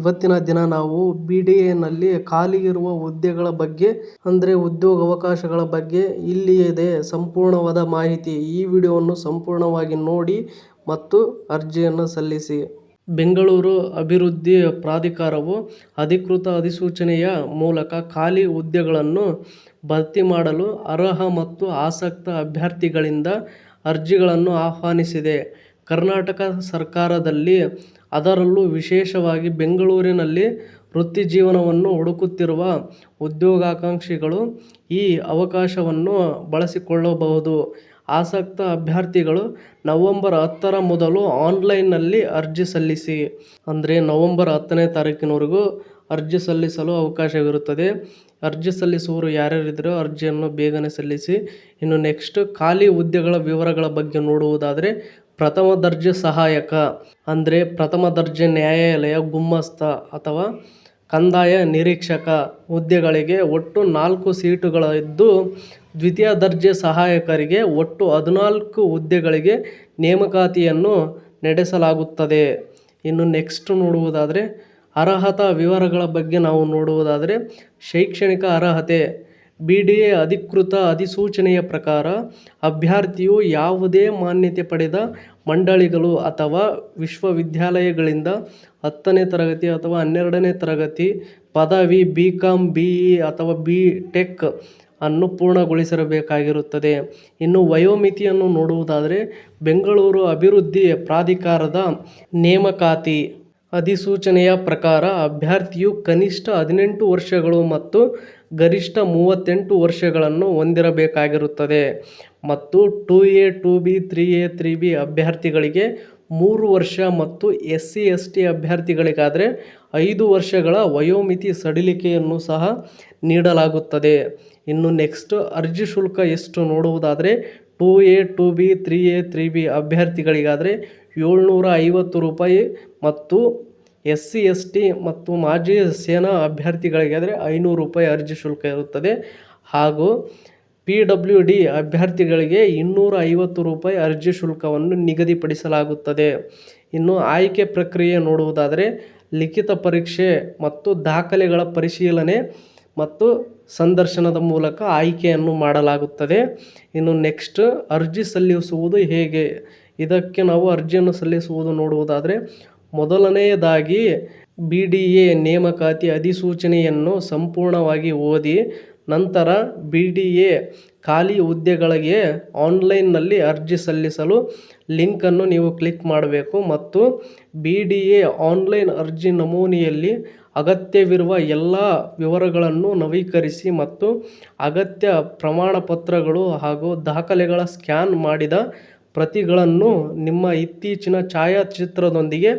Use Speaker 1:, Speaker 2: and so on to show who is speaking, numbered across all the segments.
Speaker 1: ಇವತ್ತಿನ ದಿನ ನಾವು BDAನಲ್ಲಿ ಖಾಲಿ ಇರುವ ಹುದ್ದೆಗಳ ಬಗ್ಗೆ ಅಂದರೆ ಉದ್ಯೋಗಾವಕಾಶಗಳ ಬಗ್ಗೆ ಇಲ್ಲಿ ಇದೆ ಸಂಪೂರ್ಣವಾದ ಮಾಹಿತಿ. ಈ ವಿಡಿಯೋವನ್ನು ಸಂಪೂರ್ಣವಾಗಿ ನೋಡಿ ಮತ್ತು ಅರ್ಜಿಯನ್ನು ಸಲ್ಲಿಸಿ. ಬೆಂಗಳೂರು ಅಭಿವೃದ್ಧಿ ಪ್ರಾಧಿಕಾರವು ಅಧಿಕೃತ ಅಧಿಸೂಚನೆಯ ಮೂಲಕ ಖಾಲಿ ಹುದ್ದೆಗಳನ್ನು ಭರ್ತಿ ಮಾಡಲು ಅರ್ಹ ಮತ್ತು ಆಸಕ್ತ ಅಭ್ಯರ್ಥಿಗಳಿಂದ ಅರ್ಜಿಗಳನ್ನು ಆಹ್ವಾನಿಸಿದೆ. ಕರ್ನಾಟಕ ಸರ್ಕಾರದಲ್ಲಿ ಅದರಲ್ಲೂ ವಿಶೇಷವಾಗಿ ಬೆಂಗಳೂರಿನಲ್ಲಿ ವೃತ್ತಿಜೀವನವನ್ನು ಹುಡುಕುತ್ತಿರುವ ಉದ್ಯೋಗಾಕಾಂಕ್ಷಿಗಳು ಈ ಅವಕಾಶವನ್ನು ಬಳಸಿಕೊಳ್ಳಬಹುದು. ಆಸಕ್ತ ಅಭ್ಯರ್ಥಿಗಳು ನವೆಂಬರ್ 10ರ ಮೊದಲು ಆನ್ಲೈನ್ನಲ್ಲಿ ಅರ್ಜಿ ಸಲ್ಲಿಸಿ. ಅಂದರೆ ನವೆಂಬರ್ 10ನೇ ತಾರೀಕಿನವರೆಗೂ ಅರ್ಜಿ ಸಲ್ಲಿಸಲು ಅವಕಾಶವಿರುತ್ತದೆ. ಅರ್ಜಿ ಸಲ್ಲಿಸುವವರು ಯಾರ್ಯಾರಿದ್ದರೂ ಅರ್ಜಿಯನ್ನು ಬೇಗನೆ ಸಲ್ಲಿಸಿ. ಇನ್ನು ನೆಕ್ಸ್ಟ್ ಖಾಲಿ ಹುದ್ದೆಗಳ ವಿವರಗಳ ಬಗ್ಗೆ ನೋಡುವುದಾದರೆ ಪ್ರಥಮ ದರ್ಜೆ ಸಹಾಯಕ ಅಂದರೆ ಪ್ರಥಮ ದರ್ಜೆ ನ್ಯಾಯಾಲಯ ಗುಮಾಸ್ತ ಅಥವಾ ಕಂದಾಯ ನಿರೀಕ್ಷಕ ಹುದ್ದೆಗಳಿಗೆ ಒಟ್ಟು 4 ಸೀಟುಗಳಿದ್ದು, ದ್ವಿತೀಯ ದರ್ಜೆ ಸಹಾಯಕರಿಗೆ ಒಟ್ಟು 14 ಹುದ್ದೆಗಳಿಗೆ ನೇಮಕಾತಿಯನ್ನು ನಡೆಸಲಾಗುತ್ತದೆ. ಇನ್ನು ನೆಕ್ಸ್ಟ್ ನೋಡುವುದಾದರೆ ಅರ್ಹತಾ ವಿವರಗಳ ಬಗ್ಗೆ ನಾವು ನೋಡುವುದಾದರೆ ಶೈಕ್ಷಣಿಕ ಅರ್ಹತೆ BDA ಅಧಿಕೃತ ಅಧಿಸೂಚನೆಯ ಪ್ರಕಾರ ಅಭ್ಯರ್ಥಿಯು ಯಾವುದೇ ಮಾನ್ಯತೆ ಪಡೆದ ಮಂಡಳಿಗಳು ಅಥವಾ ವಿಶ್ವವಿದ್ಯಾಲಯಗಳಿಂದ 10ನೇ ತರಗತಿ ಅಥವಾ 12ನೇ ತರಗತಿ ಪದವಿ BCom BE ಅಥವಾ BTech ಅನ್ನು ಪೂರ್ಣಗೊಳಿಸಿರಬೇಕಾಗಿರುತ್ತದೆ. ಇನ್ನು ವಯೋಮಿತಿಯನ್ನು ನೋಡುವುದಾದರೆ ಬೆಂಗಳೂರು ಅಭಿವೃದ್ಧಿ ಪ್ರಾಧಿಕಾರದ ನೇಮಕಾತಿ ಅಧಿಸೂಚನೆಯ ಪ್ರಕಾರ ಅಭ್ಯರ್ಥಿಯು ಕನಿಷ್ಠ 18 ವರ್ಷಗಳು ಮತ್ತು ಗರಿಷ್ಠ 38 ವರ್ಷಗಳನ್ನು ಹೊಂದಿರಬೇಕಾಗಿರುತ್ತದೆ. ಮತ್ತು 2A 2B 3A 3B ಅಭ್ಯರ್ಥಿಗಳಿಗೆ 3 ವರ್ಷ ಮತ್ತು SC/ST ಅಭ್ಯರ್ಥಿಗಳಿಗಾದರೆ 5 ವರ್ಷಗಳ ವಯೋಮಿತಿ ಸಡಿಲಿಕೆಯನ್ನು ಸಹ ನೀಡಲಾಗುತ್ತದೆ. ಇನ್ನು ನೆಕ್ಸ್ಟ್ ಅರ್ಜಿ ಶುಲ್ಕ ಎಷ್ಟು ನೋಡುವುದಾದರೆ 2A 2B 3A 3B ಅಭ್ಯರ್ಥಿಗಳಿಗಾದರೆ 750 ರೂಪಾಯಿ ಮತ್ತು SC/ST ಮತ್ತು ಮಾಜಿ ಸೇನಾ ಅಭ್ಯರ್ಥಿಗಳಿಗಾದರೆ 500 ರೂಪಾಯಿ ಅರ್ಜಿ ಶುಲ್ಕ ಇರುತ್ತದೆ. ಹಾಗೂ PWD ಅಭ್ಯರ್ಥಿಗಳಿಗೆ 250 ರೂಪಾಯಿ ಅರ್ಜಿ ಶುಲ್ಕವನ್ನು ನಿಗದಿಪಡಿಸಲಾಗುತ್ತದೆ. ಇನ್ನು ಆಯ್ಕೆ ಪ್ರಕ್ರಿಯೆ ನೋಡುವುದಾದರೆ ಲಿಖಿತ ಪರೀಕ್ಷೆ ಮತ್ತು ದಾಖಲೆಗಳ ಪರಿಶೀಲನೆ ಮತ್ತು ಸಂದರ್ಶನದ ಮೂಲಕ ಆಯ್ಕೆಯನ್ನು ಮಾಡಲಾಗುತ್ತದೆ. ಇನ್ನು ನೆಕ್ಸ್ಟ್ ಅರ್ಜಿ ಸಲ್ಲಿಸುವುದು ಹೇಗೆ, ಇದಕ್ಕೆ ನಾವು ಅರ್ಜಿಯನ್ನು ಸಲ್ಲಿಸುವುದು ನೋಡುವುದಾದರೆ ಮೊದಲನೆಯದಾಗಿ BDA ನೇಮಕಾತಿ ಅಧಿಸೂಚನೆಯನ್ನು ಸಂಪೂರ್ಣವಾಗಿ ಓದಿ ನಂತರ BDA ಖಾಲಿ ಹುದ್ದೆಗಳಿಗೆ ಆನ್ಲೈನ್ನಲ್ಲಿ ಅರ್ಜಿ ಸಲ್ಲಿಸಲು ಲಿಂಕನ್ನು ನೀವು ಕ್ಲಿಕ್ ಮಾಡಬೇಕು ಮತ್ತು BDA ಆನ್ಲೈನ್ ಅರ್ಜಿ ನಮೂನೆಯಲ್ಲಿ ಅಗತ್ಯವಿರುವ ಎಲ್ಲ ವಿವರಗಳನ್ನು ನವೀಕರಿಸಿ ಮತ್ತು ಅಗತ್ಯ ಪ್ರಮಾಣಪತ್ರಗಳು ಹಾಗೂ ದಾಖಲೆಗಳ ಸ್ಕ್ಯಾನ್ ಮಾಡಿದ ಪ್ರತಿಗಳನ್ನು ನಿಮ್ಮ ಇತ್ತೀಚಿನ ಛಾಯಾಚಿತ್ರದೊಂದಿಗೆ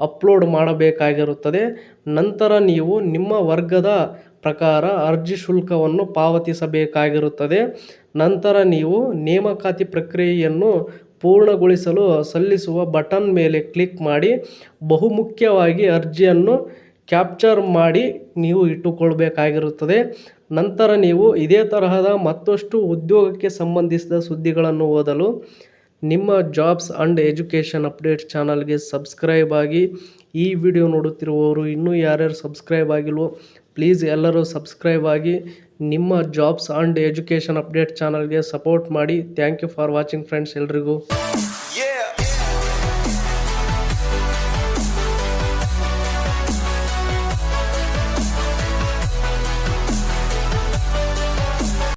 Speaker 1: ಅಪ್ಲೋಡ್ ಮಾಡಬೇಕಾಗಿರುತ್ತದೆ. ನಂತರ ನೀವು ನಿಮ್ಮ ವರ್ಗದ ಪ್ರಕಾರ ಅರ್ಜಿ ಶುಲ್ಕವನ್ನು ಪಾವತಿಸಬೇಕಾಗಿರುತ್ತದೆ. ನಂತರ ನೀವು ನೇಮಕಾತಿ ಪ್ರಕ್ರಿಯೆಯನ್ನು ಪೂರ್ಣಗೊಳಿಸಲು ಸಲ್ಲಿಸುವ ಬಟನ್ ಮೇಲೆ ಕ್ಲಿಕ್ ಮಾಡಿ ಬಹುಮುಖ್ಯವಾಗಿ ಅರ್ಜಿಯನ್ನು ಕ್ಯಾಪ್ಚರ್ ಮಾಡಿ ನೀವು ಇಟ್ಟುಕೊಳ್ಬೇಕಾಗಿರುತ್ತದೆ. ನಂತರ ನೀವು ಇದೇ ತರಹದ ಮತ್ತಷ್ಟು ಉದ್ಯೋಗಕ್ಕೆ ಸಂಬಂಧಿಸಿದ ಸುದ್ದಿಗಳನ್ನು ಓದಲು ನಿಮ್ಮ ಜಾಬ್ಸ್ ಆ್ಯಂಡ್ ಎಜುಕೇಷನ್ ಅಪ್ಡೇಟ್ಸ್ ಚಾನಲ್ಗೆ ಸಬ್ಸ್ಕ್ರೈಬ್ ಆಗಿ. ಈ ವಿಡಿಯೋ ನೋಡುತ್ತಿರುವವರು ಇನ್ನೂ ಯಾರ್ಯಾರು ಸಬ್ಸ್ಕ್ರೈಬ್ ಆಗಿಲ್ವೋ ಪ್ಲೀಸ್ ಎಲ್ಲರೂ ಸಬ್ಸ್ಕ್ರೈಬ್ ಆಗಿ ನಿಮ್ಮ ಜಾಬ್ಸ್ ಆ್ಯಂಡ್ ಎಜುಕೇಷನ್ ಅಪ್ಡೇಟ್ ಚಾನಲ್ಗೆ ಸಪೋರ್ಟ್ ಮಾಡಿ. Thank you for watching friends ಎಲ್ರಿಗೂ.